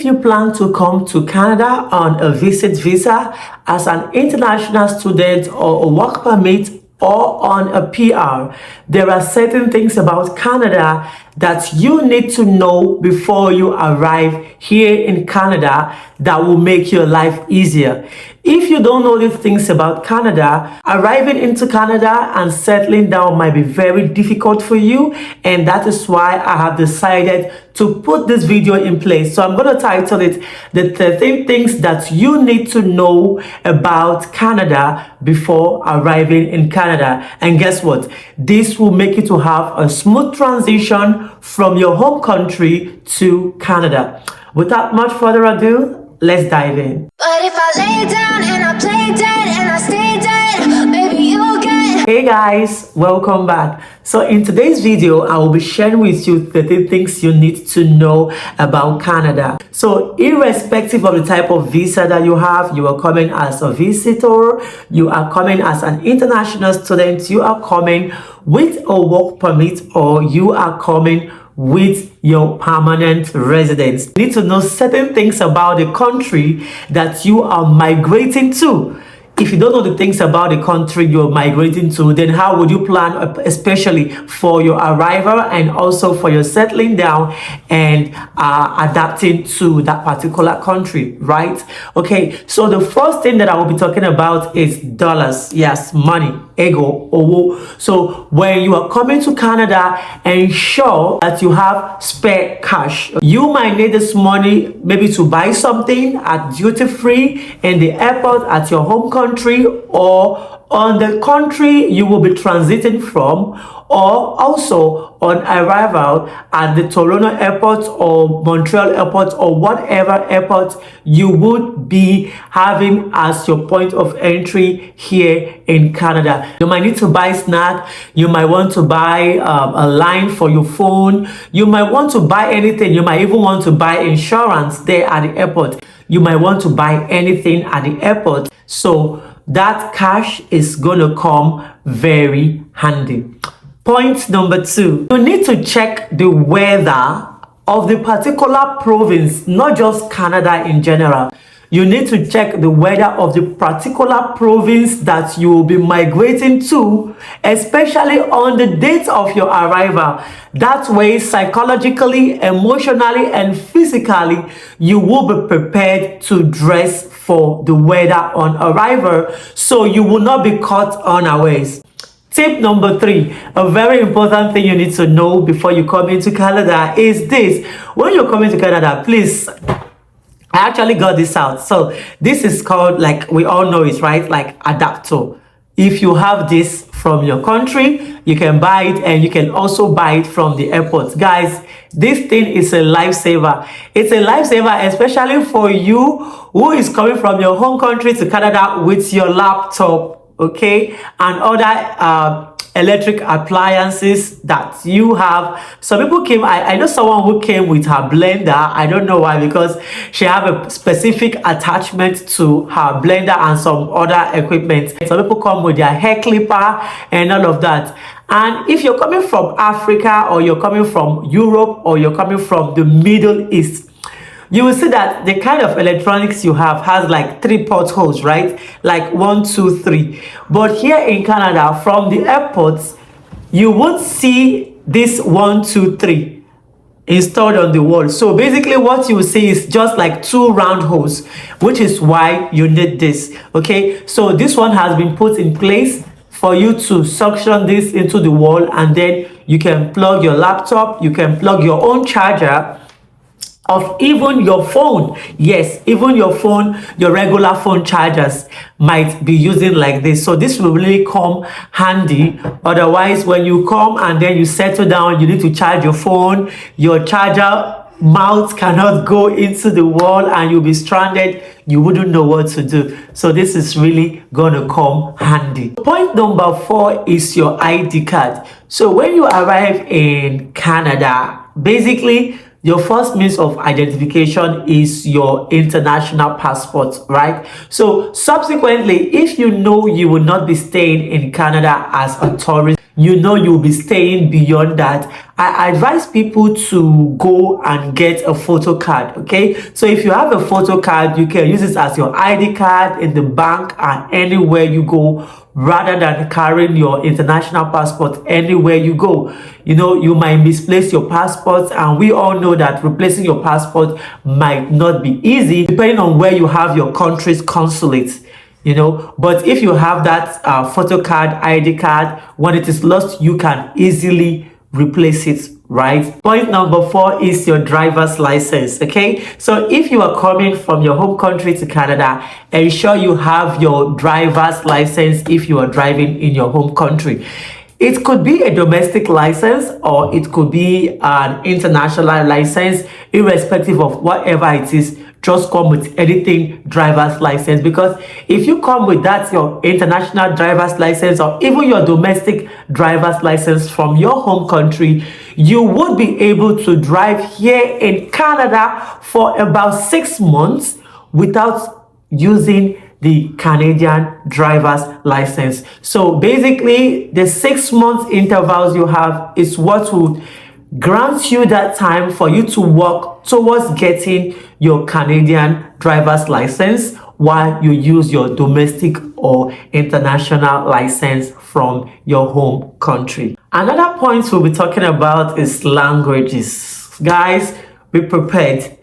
you plan to come to Canada on a visit visa as an international student or a work permit or on a PR, there are certain things about Canada that you need to know before you arrive here in Canada that will make your life easier. If you don't know these things about Canada, arriving into Canada and settling down might be very difficult for you, and that is why I have decided to put this video in place. So I'm going to title it the 13 things that you need to know about Canada before arriving in Canada. And guess what? This will make you to have a smooth transition from your home country to Canada. Without much further ado, let's dive in. But if I lay down and I play dead and I stay dead, maybe you'll get. Hey guys, welcome back. So in today's video, I will be sharing with you 13 things you need to know about Canada. So irrespective of the type of visa that you have, you are coming as a visitor, you are coming as an international student, you are coming with a work permit, or you are coming with your permanent residence. You need to know certain things about the country that you are migrating to. If you don't know the things about the country you're migrating to, then how would you plan, especially for your arrival and also for your settling down and adapting to that particular country, right? Okay, so the first thing that I will be talking about is dollars. Yes, money, ego, owo. So when you are coming to Canada, ensure that you have spare cash. You might need this money maybe to buy something at duty free in the airport at your home country, or on the country you will be transiting from, or also on arrival at the Toronto airport or Montreal airport or whatever airport you would be having as your point of entry here in Canada. You might need to buy snack, you might want to buy a line for your phone, you might want to buy anything, you might even want to buy insurance there at the airport. You might want to buy anything at the airport. So that cash is going to come very handy. Point number 2, you need to check the weather of the particular province, not just Canada in general. You need to check the weather of the particular province that you will be migrating to, especially on the date of your arrival. That way, psychologically, emotionally, and physically, you will be prepared to dress for the weather on arrival, so you will not be caught unawares. Tip number 3, a very important thing you need to know before you come into Canada is this. When you're coming to Canada, please, I actually got this out. So this is called, like we all know it, right? Like adapter. If you have this from your country, you can buy it, and you can also buy it from the airport. Guys, this thing is a lifesaver. It's a lifesaver, especially for you who is coming from your home country to Canada with your laptop, okay, and other electric appliances that you have. Some people came, I know someone who came with her blender. I don't know why, because she have a specific attachment to her blender and some other equipment. Some people come with their hair clipper and all of that. And if you're coming from Africa, or you're coming from Europe, or you're coming from the Middle East, you will see that the kind of electronics you have has like 3 portholes, right? Like 1, 2, 3. But here in Canada, from the airports, you would see this 1, 2, 3 installed on the wall. So basically what you will see is just like 2 round holes, which is why you need this, okay? So this one has been put in place for you to suction this into the wall, and then you can plug your laptop, you can plug your own charger of even your phone. Yes, even your phone, your regular phone chargers might be using like this. So this will really come handy. Otherwise, when you come and then you settle down, you need to charge your phone, your charger mouth cannot go into the wall and you'll be stranded. You wouldn't know what to do. So this is really gonna come handy. Point number 4 is your ID card. So when you arrive in Canada, basically your first means of identification is your international passport, right? So subsequently, if you know you will not be staying in Canada as a tourist, you know you'll be staying beyond that, I advise people to go and get a photo card. Okay, so if you have a photo card, you can use it as your ID card in the bank and anywhere you go, rather than carrying your international passport anywhere you go. You know, you might misplace your passport, and we all know that replacing your passport might not be easy depending on where you have your country's consulate. You know, but if you have that photo card, ID card, when it is lost, you can easily replace it, right? Point number 4 is your driver's license. Okay, so if you are coming from your home country to Canada, ensure you have your driver's license if you are driving in your home country. It could be a domestic license or it could be an international license. Irrespective of whatever it is, just come with anything driver's license, because if you come with that your international driver's license or even your domestic driver's license from your home country, you would be able to drive here in Canada for about 6 months without using the Canadian driver's license. So basically, the 6 months intervals you have is what would grant you that time for you to work towards getting your Canadian driver's license while you use your domestic or international license from your home country. Another point we'll be talking about is languages. Guys, be prepared.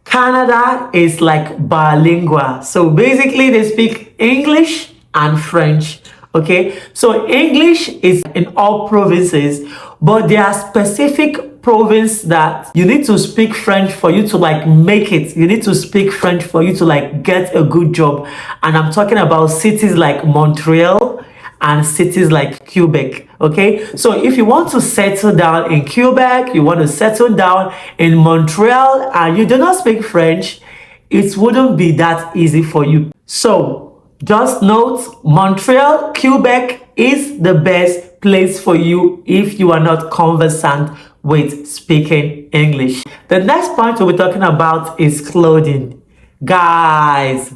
Canada is like bilingual. So basically they speak English and French. Okay, so English is in all provinces, but there are specific provinces that you need to speak French for you to like make it. You need to speak French for you to like get a good job. And I'm talking about cities like Montreal and cities like Quebec. Okay, so if you want to settle down in Quebec, you want to settle down in Montreal, and you do not speak French, it wouldn't be that easy for you. So just note, Montreal, Quebec is the best place for you if you are not conversant with speaking English. The next point we'll be talking about is clothing. Guys,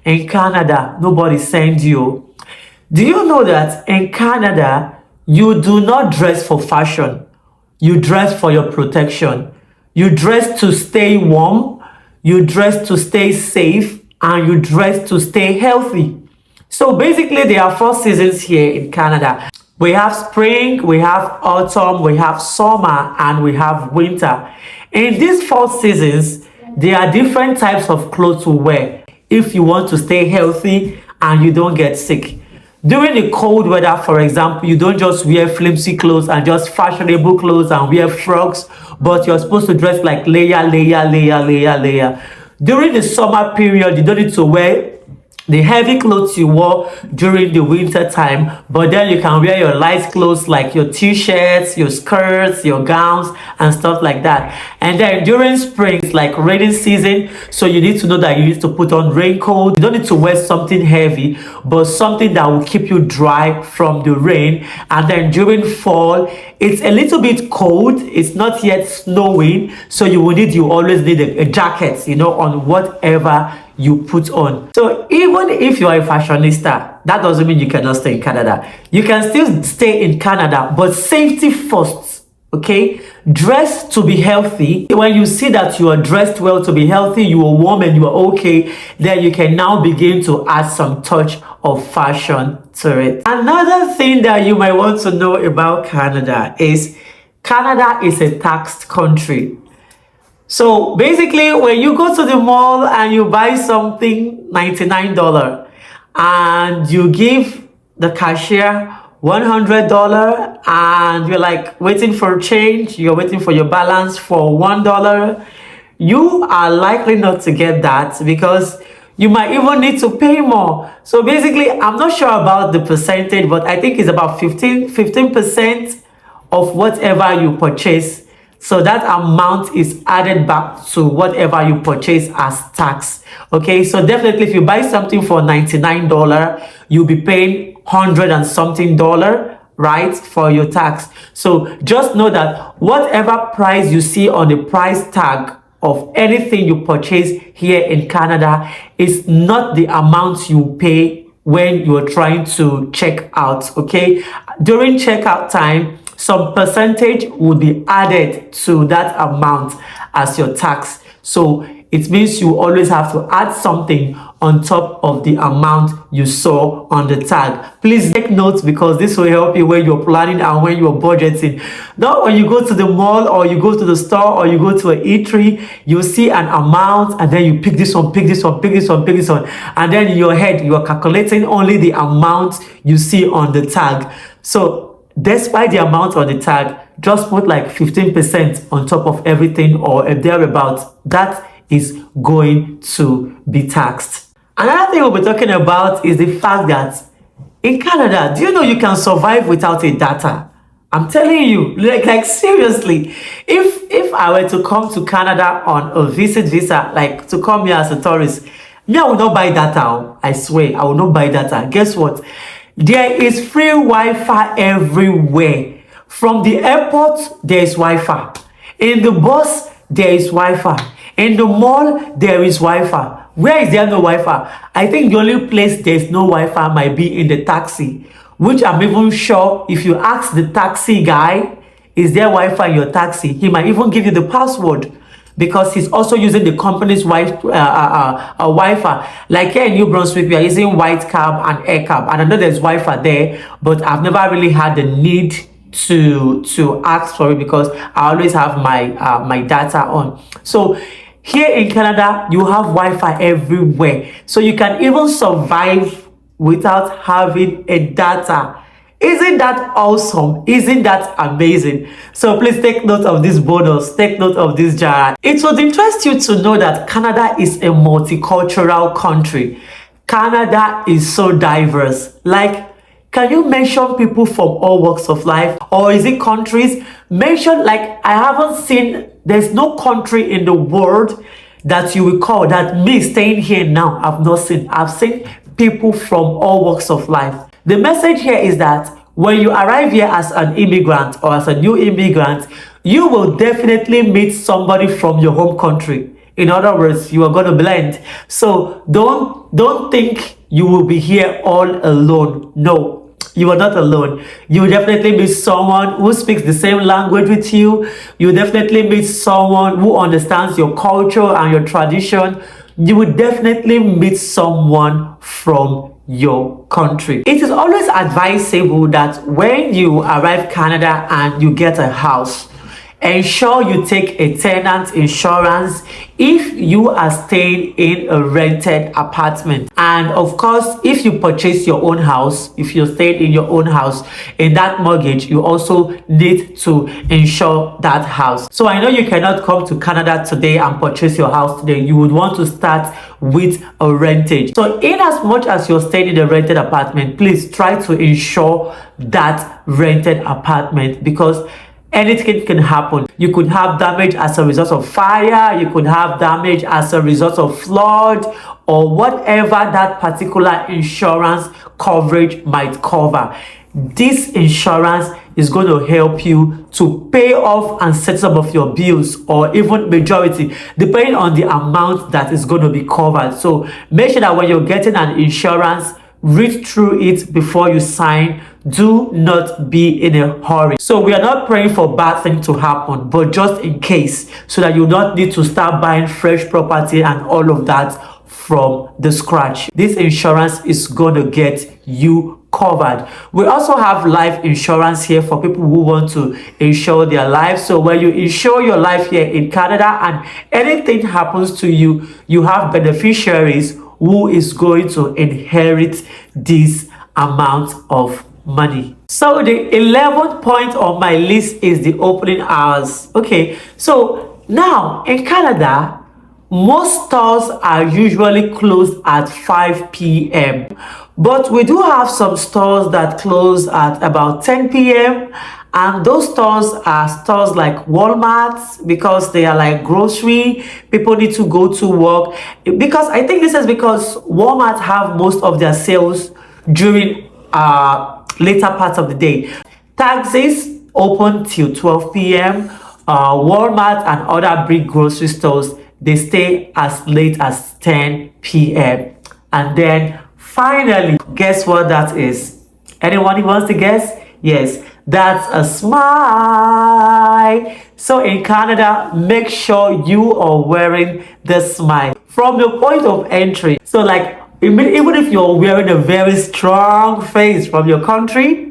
in Canada, nobody sends you. Do you know that in Canada, you do not dress for fashion? You dress for your protection. You dress to stay warm. You dress to stay safe. And you dress to stay healthy. So basically, there are 4 seasons here in Canada. We have spring, we have autumn, we have summer, and we have winter. In these 4 seasons, there are different types of clothes to wear if you want to stay healthy and you don't get sick. During the cold weather, for example, you don't just wear flimsy clothes and just fashionable clothes and wear frocks, but you're supposed to dress like layer. During the summer period, you don't need to wear the heavy clothes you wore during the winter time, but then you can wear your light clothes like your t-shirts, your skirts, your gowns, and stuff like that. And then during spring, it's like rainy season, so you need to know that you need to put on raincoat. You don't need to wear something heavy, but something that will keep you dry from the rain. And then during fall, it's a little bit cold, it's not yet snowing, so you always need a jacket, you know, on whatever you put on. So even if you are a fashionista, that doesn't mean you cannot stay in Canada. You can still stay in Canada, but safety first. Okay, dress to be healthy. When you see that you are dressed well to be healthy, you are warm and you are okay, then you can now begin to add some touch of fashion to it. Another thing that you might want to know about Canada is Canada is a taxed country. So basically, when you go to the mall and you buy something $99 and you give the cashier $100 and you're like waiting for change, you're waiting for your balance for $1, you are likely not to get that because you might even need to pay more. So basically, I'm not sure about the percentage, but I think it's about 15% of whatever you purchase. So that amount is added back to whatever you purchase as tax. Okay, so definitely if you buy something for $99, you'll be paying $100 and something, right, for your tax. So just know that whatever price you see on the price tag of anything you purchase here in Canada is not the amount you pay when you're trying to check out. Okay, during checkout time, some percentage will be added to that amount as your tax. So it means you always have to add something on top of the amount you saw on the tag. Please take notes, because this will help you when you're planning and when you're budgeting. Not when you go to the mall or you go to the store or you go to an eatery, you see an amount and then you pick this one, pick this one, pick this one, pick this one, and then in your head you are calculating only the amount you see on the tag. So despite the amount on the tag, just put like 15% on top of everything, or if thereabouts. That is going to be taxed. Another thing we'll be talking about is the fact that in Canada, do you know you can survive without a data? I'm telling you, like seriously, if I were to come to Canada on a visit visa, like to come here as a tourist, me, I will not buy data. I swear, I will not buy data. Guess what? There is free Wi-Fi everywhere. From the airport, there is Wi-Fi. In the bus, there is Wi-Fi. In the mall, there is Wi-Fi. Where is there no Wi-Fi? I think the only place there's no Wi-Fi might be in the taxi, which I'm even sure if you ask the taxi guy, is there Wi-Fi in your taxi? He might even give you the password, because he's also using the company's Wi-Fi. Like here in New Brunswick, we are using White Cab and Air Cab, and I know there's Wi-Fi there, but I've never really had the need to ask for it, because I always have my data on. So here in Canada, you have Wi-Fi everywhere, so you can even survive without having a data. Isn't that awesome? Isn't that amazing? So please take note of this bonus, take note of this jar. It would interest you to know that Canada is a multicultural country. Canada is so diverse. Like, can you mention people from all walks of life? Or is it countries? Mention, like, I haven't seen, there's no country in the world that you will call that me staying here now, I've not seen. I've seen people from all walks of life. The message here is that when you arrive here as an immigrant or as a new immigrant, you will definitely meet somebody from your home country. In other words, you are going to blend. So don't think you will be here all alone. No, you are not alone. You will definitely meet someone who speaks the same language with you. You will definitely meet someone who understands your culture and your tradition. You will definitely meet someone from your country. It is always advisable that when you arrive Canada and you get a house, ensure you take a tenant insurance if you are staying in a rented apartment. And of course, if you purchase your own house, if you're staying in your own house, in that mortgage, you also need to insure that house. So I know you cannot come to Canada today and purchase your house today. You would want to start with a rentage. So in as much as you're staying in a rented apartment, please try to insure that rented apartment, because anything can happen. You could have damage as a result of fire, you could have damage as a result of flood, or whatever that particular insurance coverage might cover. This insurance is going to help you to pay off and set some of your bills, or even majority, depending on the amount that is going to be covered. So make sure that when you're getting an insurance, read through it before you sign. Do not be in a hurry. So we are not praying for bad things to happen, but just in case, so that you don't need to start buying fresh property and all of that from the scratch. This insurance is going to get you covered. We also have life insurance here for people who want to insure their life. So when you insure your life here in Canada and anything happens to you, you have beneficiaries who is going to inherit this amount of money. So the 11th point on my list is the opening hours. Okay, so now in Canada, most stores are usually closed at 5 p.m. But we do have some stores that close at about 10 p.m. And those stores are stores like Walmart, because they are like grocery. People need to go to work. Because I think this is because Walmart have most of their sales during later parts of the day. Taxis open till 12 p.m. Walmart and other big grocery stores, they stay as late as 10 p.m. And then Finally, guess what that is? Anyone who wants to guess? Yes, that's a smile. So in Canada, make sure you are wearing the smile from the point of entry. So like, even if you're wearing a very strong face from your country,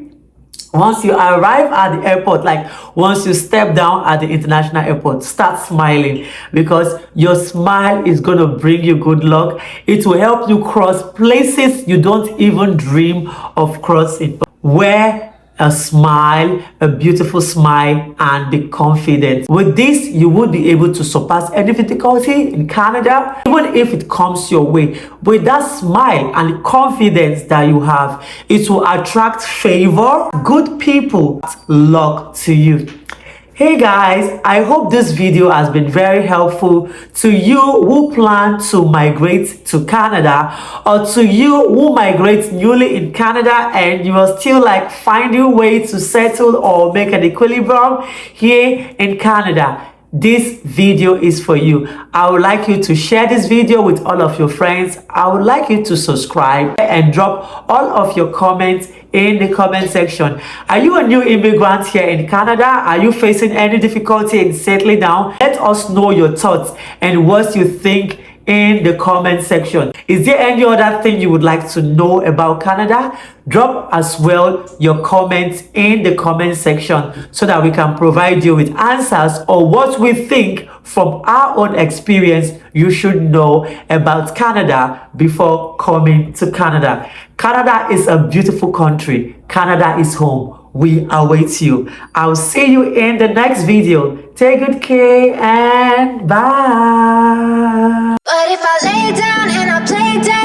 once you arrive at the airport, like once you step down at the international airport, start smiling, because your smile is going to bring you good luck. It will help you cross places you don't even dream of crossing. Wear a smile, a beautiful smile, and be confident. With this, you would be able to surpass any difficulty in Canada, even if it comes your way. With that smile and confidence that you have, it will attract favor, good people, luck to you. Hey guys, I hope this video has been very helpful to you who plan to migrate to Canada, or to you who migrate newly in Canada and you are still like finding ways to settle or make an equilibrium here in Canada. This video is for you. I would like you to share this video with all of your friends. I would like you to subscribe and drop all of your comments in the comment section. Are you a new immigrant here in Canada? Are you facing any difficulty in settling down? Let us know your thoughts and what you think in the comment section. Is there any other thing you would like to know about Canada? Drop as well your comments in the comment section so that we can provide you with answers, or what we think from our own experience you should know about Canada before coming to Canada. Canada is a beautiful country. Canada is home. We await you. I'll see you in the next video. Take good care and bye. But if I lay down and I play dead